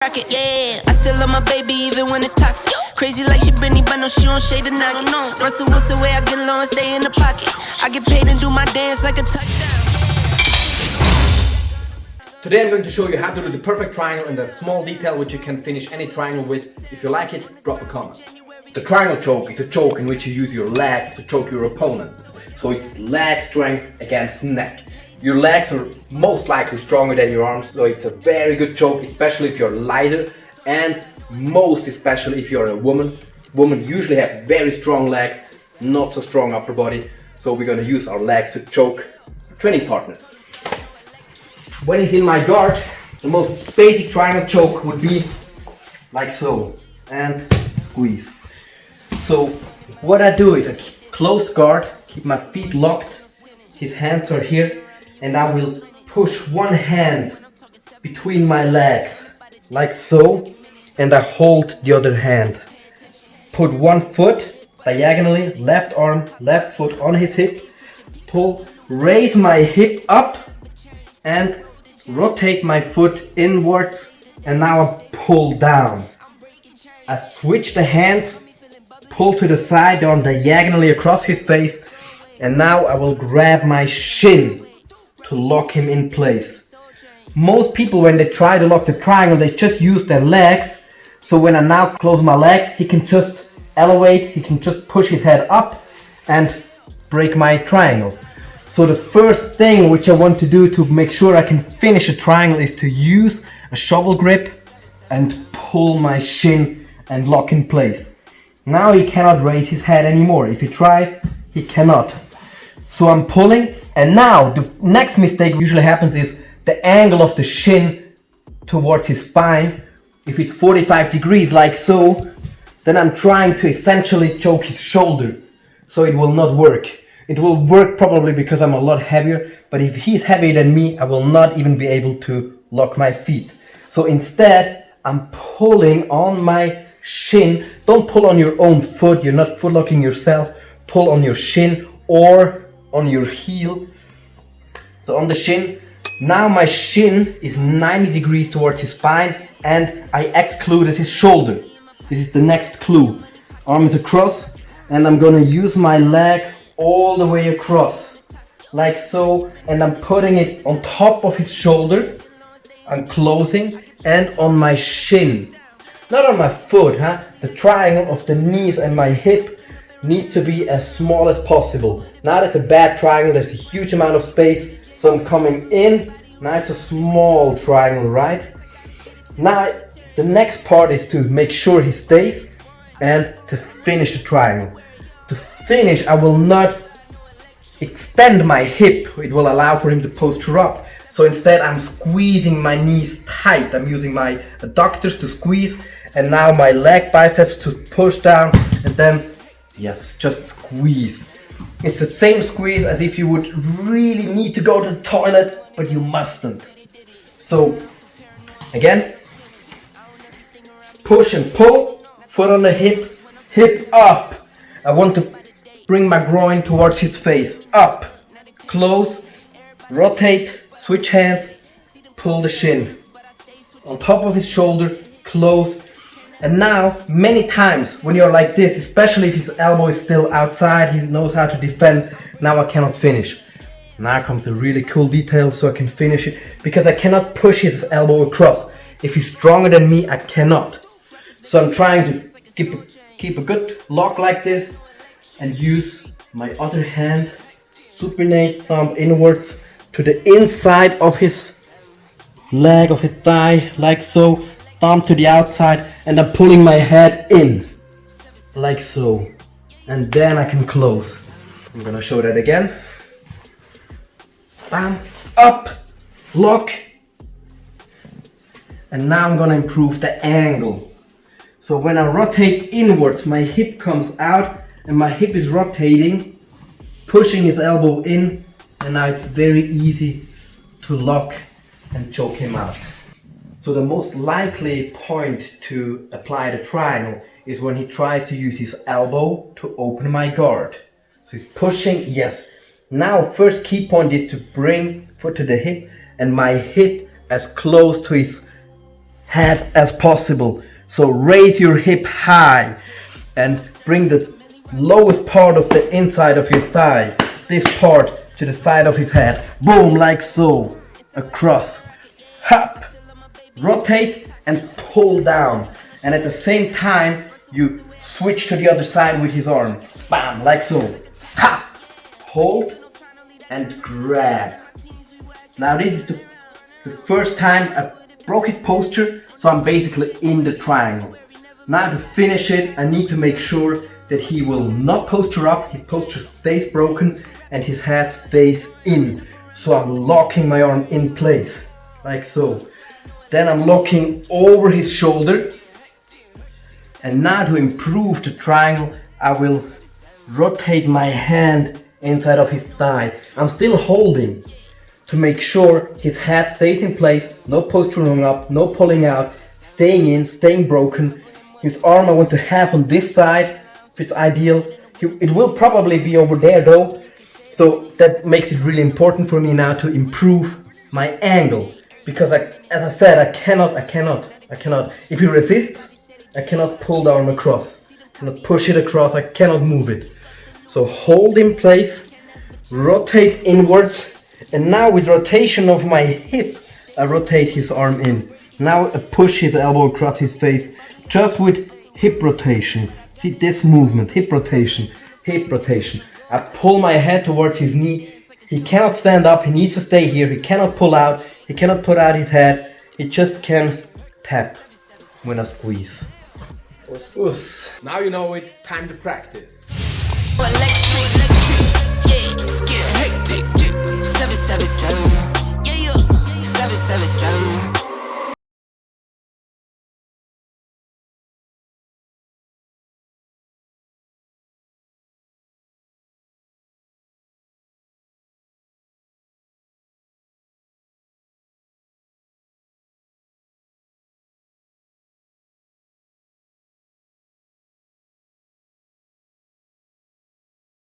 Rocket, yeah, I still love my baby even when it's toxic. Crazy like she Britney, but no, she don't shade the noggin. Russell Wilson way I get low and stay in the pocket. I get paid and do my dance like a touchdown. Today I'm going to show you how to do the perfect triangle in a small detail which you can finish any triangle with. If you like it, drop a comment. The triangle choke is a choke in which you use your legs to choke your opponent. So it's leg strength against neck. Your legs are most likely stronger than your arms, so it's a very good choke, especially if you're lighter, and most especially if you're a woman. Women usually have very strong legs, not so strong upper body, so we're going to use our legs to choke our training partner. When he's in my guard, the most basic triangle choke would be like so, and squeeze. So what I do is I keep closed guard, keep my feet locked, his hands are here, and I will push one hand between my legs, like so, and I hold the other hand. Put one foot diagonally, left arm, left foot on his hip, pull, raise my hip up, and rotate my foot inwards, and now I pull down. I switch the hands, pull to the side, arm diagonally across his face, and now I will grab my shin to lock him in place. Most people, when they try to lock the triangle, they just use their legs. So when I now close my legs, he can just elevate, he can just push his head up and break my triangle. So the first thing which I want to do to make sure I can finish a triangle is to use a shovel grip and pull my shin and lock in place. Now he cannot raise his head anymore. If he tries, he cannot. So I'm pulling, and now the next mistake usually happens is the angle of the shin towards his spine. If it's 45 degrees like so, then I'm trying to essentially choke his shoulder. So it will not work. It will work probably because I'm a lot heavier, but if he's heavier than me, I will not even be able to lock my feet. So instead, I'm pulling on my shin. Don't pull on your own foot, you're not foot locking yourself. Pull on your shin or on your heel. So on the shin. Now my shin is 90 degrees towards his spine, and I excluded his shoulder. This is the next clue. Arm is across, and I'm gonna use my leg all the way across, like so, and I'm putting it on top of his shoulder. I'm closing, and on my shin, not on my foot, huh? The triangle of the knees and my hip needs to be as small as possible. Now that's a bad triangle, there's a huge amount of space, so I'm coming in. Now it's a small triangle, right? Now the next part is to make sure he stays and to finish the triangle. To finish, I will not extend my hip, it will allow for him to posture up. So instead I'm squeezing my knees tight. I'm using my adductors to squeeze, and now my leg biceps to push down, and then yes, just squeeze. It's the same squeeze as if you would really need to go to the toilet, but you mustn't. So again, push and pull, foot on the hip, hip up. I want to bring my groin towards his face. Up, close, rotate, switch hands, pull the shin. On top of his shoulder, close. And now, many times when you're like this, especially if his elbow is still outside, he knows how to defend. Now I cannot finish. Now comes the really cool detail, so I can finish it, because I cannot push his elbow across. If he's stronger than me, I cannot. So I'm trying to keep a good lock like this, and use my other hand, supinate, thumb inwards to the inside of his leg, of his thigh, like so, thumb to the outside, and I'm pulling my head in, like so, and then I can close. I'm gonna show that again. Bam, up, lock, and now I'm gonna improve the angle. So when I rotate inwards, my hip comes out, and my hip is rotating, pushing his elbow in, and now it's very easy to lock and choke him out. So the most likely point to apply the triangle is when he tries to use his elbow to open my guard. So he's pushing, yes. Now first key point is to bring foot to the hip, and my hip as close to his head as possible. So raise your hip high and bring the lowest part of the inside of your thigh, this part, to the side of his head. Boom, like so. Across. Hop. Rotate and pull down. And at the same time, you switch to the other side with his arm. Bam, like so. Hop. Hold and grab. Now this is the first time I broke his posture, so I'm basically in the triangle. Now to finish it, I need to make sure that he will not posture up, his posture stays broken and his head stays in. So I'm locking my arm in place, like so. Then I'm locking over his shoulder. And now to improve the triangle, I will rotate my hand inside of his thigh. I'm still holding to make sure his head stays in place, no posturing up, no pulling out, staying in, staying broken. His arm I want to have on this side, if it's ideal. It will probably be over there though, so that makes it really important for me now to improve my angle. Because as I said, I cannot. If he resists, I cannot pull the arm across. I cannot push it across, I cannot move it. So hold in place, rotate inwards, and now with rotation of my hip, I rotate his arm in. Now I push his elbow across his face, just with hip rotation. See this movement, hip rotation, hip rotation. I pull my head towards his knee. He cannot stand up, he needs to stay here. He cannot pull out, he cannot put out his head. He just can tap when I squeeze. Now you know it, time to practice. Electric, yeah, it's getting hectic. 777, yeah, 777.